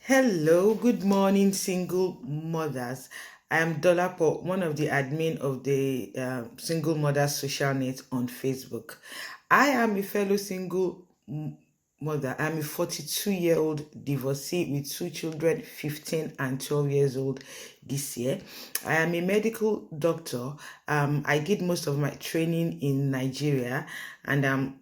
Hello, good morning, single mothers. I am Dolapo, one of the admin of the Single Mothers Social Net on Facebook. I am a fellow mother. I'm a 42-year-old divorcee with two children, 15 and 12 years old this year. I am a medical doctor. I did most of my training in Nigeria, and I'm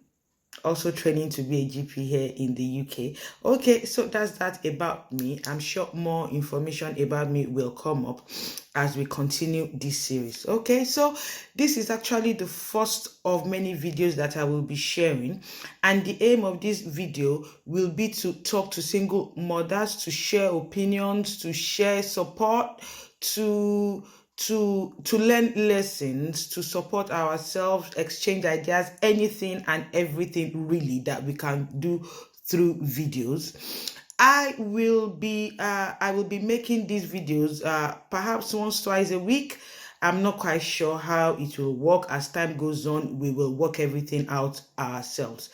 also training to be a GP here in the UK. Okay, so that's that about me. I'm sure more information about me will come up as we continue this series. Okay, so this is actually the first of many videos that I will be sharing, and the aim of this video will be to talk to single mothers, to share opinions, to share support, to learn lessons, to support ourselves, exchange ideas, anything and everything really that we can do through videos. I will be making these videos perhaps once, twice a week. I'm not quite sure how it will work. As time goes on, we will work everything out ourselves.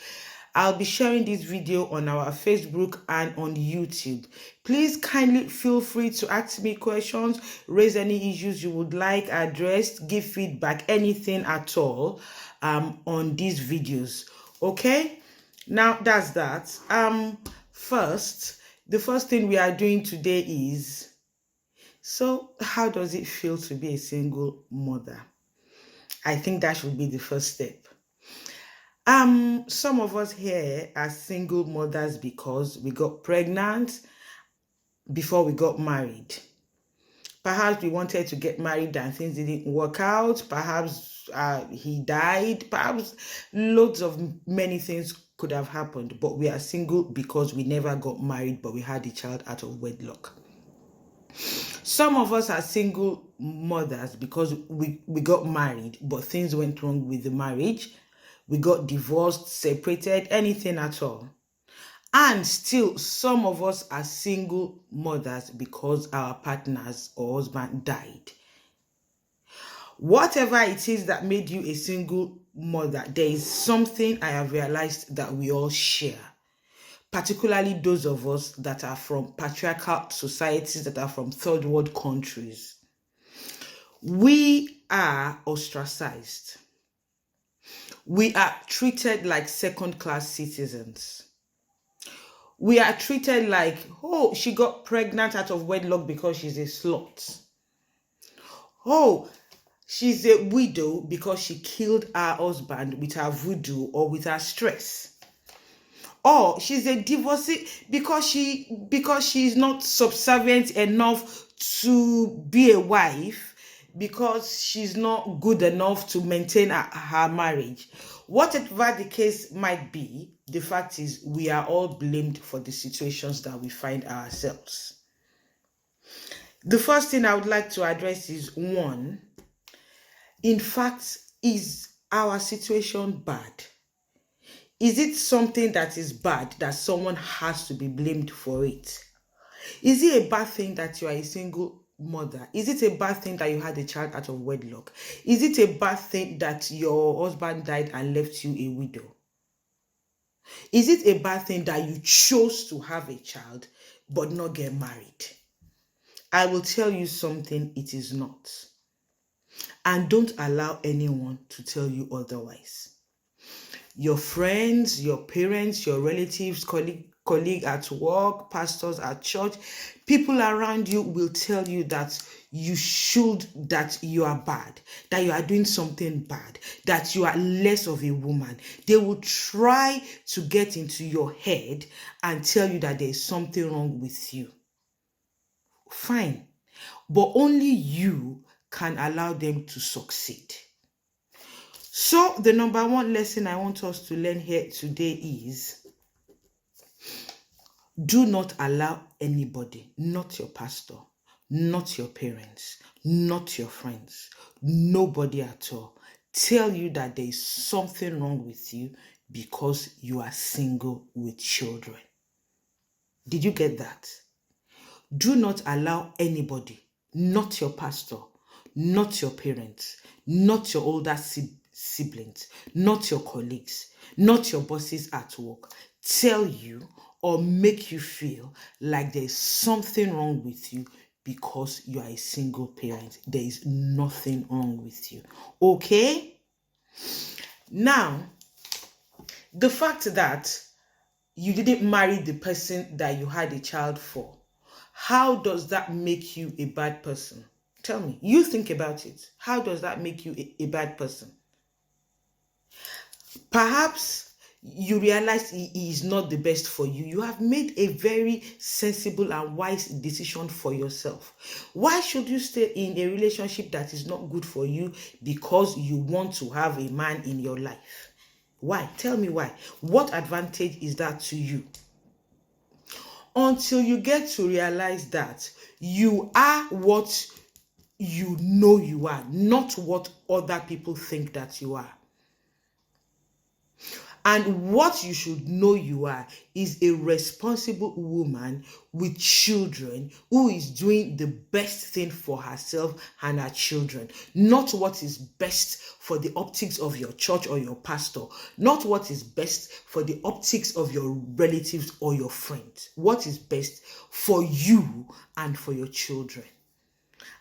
I'll be sharing this video on our Facebook and on YouTube. Please kindly feel free to ask me questions, raise any issues you would like addressed, give feedback, anything at all on these videos. Okay? Now that's that. The first thing we are doing today is, so how does it feel to be a single mother? I think that should be the first step. Some of us here are single mothers because we got pregnant before we got married. Perhaps we wanted to get married and things didn't work out. Perhaps he died. Perhaps loads of many things could have happened, but we are single because we never got married, but we had a child out of wedlock. Some of us are single mothers because we got married, but things went wrong with the marriage. We got divorced, separated, anything at all. And still, some of us are single mothers because our partners or husband died. Whatever it is that made you a single mother, there is something I have realized that we all share. Particularly those of us that are from patriarchal societies, that are from third world countries. We are ostracized. We are treated like second-class citizens. We are treated like, oh, she got pregnant out of wedlock because she's a slut. Oh, she's a widow because she killed her husband with her voodoo or with her stress. Or she's a divorcee because she's not subservient enough to be a wife, because she's not good enough to maintain her marriage. Whatever the case might be, the fact is we are all blamed for the situations that we find ourselves. The first thing I would like to address is, one, in fact, is our situation bad? Is it something that is bad that someone has to be blamed for it? Is it a bad thing that you are a single mother? Is it a bad thing that you had a child out of wedlock? Is it a bad thing that your husband died and left you a widow? Is it a bad thing that you chose to have a child but not get married? I will tell you something, it is not. And don't allow anyone to tell you otherwise. Your friends, your parents, your relatives, colleague at work, pastors at church, people around you will tell you that that you are bad, that you are doing something bad, that you are less of a woman. They will try to get into your head and tell you that there is something wrong with you. Fine, but only you can allow them to succeed. So the number one lesson I want us to learn here today is, do not allow anybody, not your pastor, not your parents, not your friends, nobody at all, tell you that there is something wrong with you because you are single with children. Did you get that? Do not allow anybody, not your pastor, not your parents, not your older siblings, not your colleagues, not your bosses at work, tell you or make you feel like there's something wrong with you because you are a single parent. There is nothing wrong with you. Okay? Now, the fact that you didn't marry the person that you had a child for, how does that make you a bad person? Tell me. You think about it. How does that make you a bad person? Perhaps you realize he is not the best for you. You have made a very sensible and wise decision for yourself. Why should you stay in a relationship that is not good for you because you want to have a man in your life? Why? Tell me why. What advantage is that to you? Until you get to realize that you are what you know you are, not what other people think that you are. And what you should know you are is a responsible woman with children who is doing the best thing for herself and her children. Not what is best for the optics of your church or your pastor. Not what is best for the optics of your relatives or your friends. What is best for you and for your children.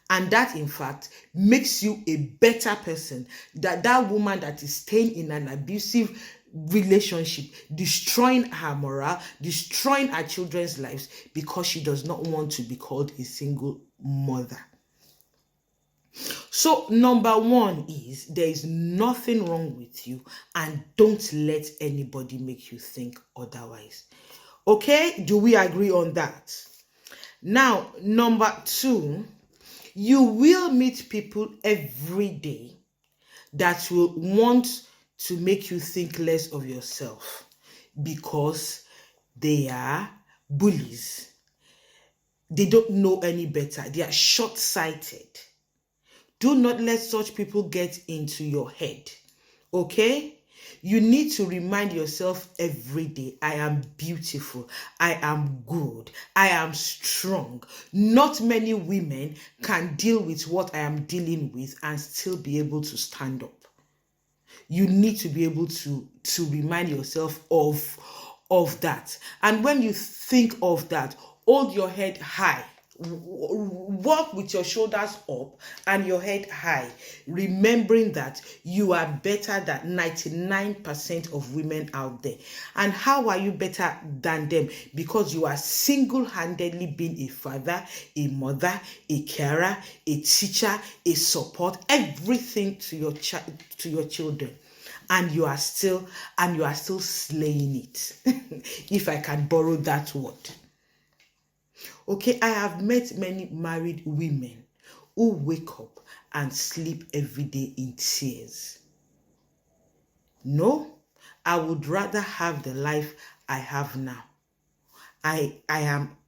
And that, in fact, makes you a better person than that woman that is staying in an abusive relationship, destroying her morale, destroying her children's lives because she does not want to be called a single mother. So, number one is there is nothing wrong with you, and don't let anybody make you think otherwise. Okay? Do we agree on that? Now, number two, you will meet people every day that will want to make you think less of yourself because they are bullies. They don't know any better. They are short-sighted. Do not let such people get into your head. Okay? You need to remind yourself every day, I am beautiful, I am good, I am strong. Not many women can deal with what I am dealing with and still be able to stand up. You need to be able to remind yourself of that. And when you think of that, hold your head high. Walk with your shoulders up and your head high, remembering that you are better than 99% of women out there. And how are you better than them? Because you are single-handedly being a father, a mother, a carer, a teacher, a support, everything to your children. And you are still slaying it. If I can borrow that word. Okay, I have met many married women who wake up and sleep every day in tears. No, I would rather have the life I have now. I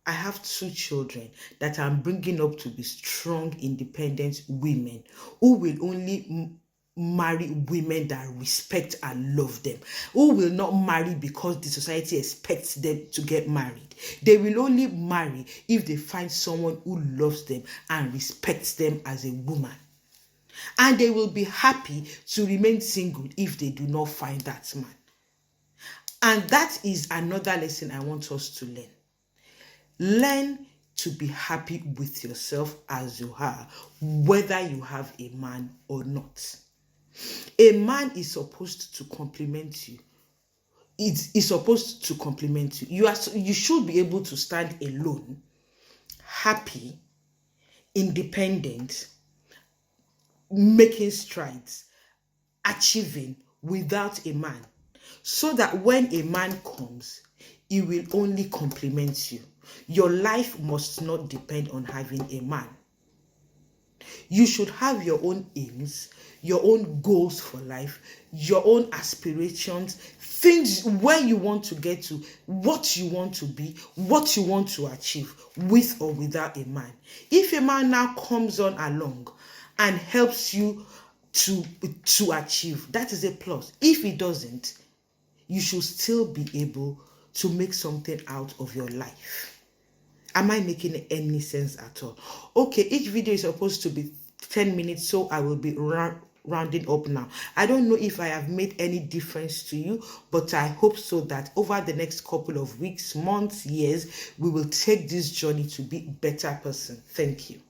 have 2 children that I'm bringing up to be strong, independent women who will only marry women that respect and love them, who will not marry because the society expects them to get married. They will only marry if they find someone who loves them and respects them as a woman. And they will be happy to remain single if they do not find that man. And that is another lesson I want us to learn. Learn to be happy with yourself as you are, whether you have a man or not. A man is supposed to compliment you. It is supposed to compliment you. You should be able to stand alone, happy, independent, making strides, achieving without a man. So that when a man comes, he will only compliment you. Your life must not depend on having a man. You should have your own aims, your own goals for life, your own aspirations, things where you want to get to, what you want to be, what you want to achieve with or without a man. If a man now comes on along and helps you to achieve, that is a plus. If he doesn't, you should still be able to make something out of your life. Am I making any sense at all? Okay, each video is supposed to be 10 minutes, so I will be rounding up now. I don't know if I have made any difference to you, but I hope so, that over the next couple of weeks, months, years, we will take this journey to be a better person. Thank you.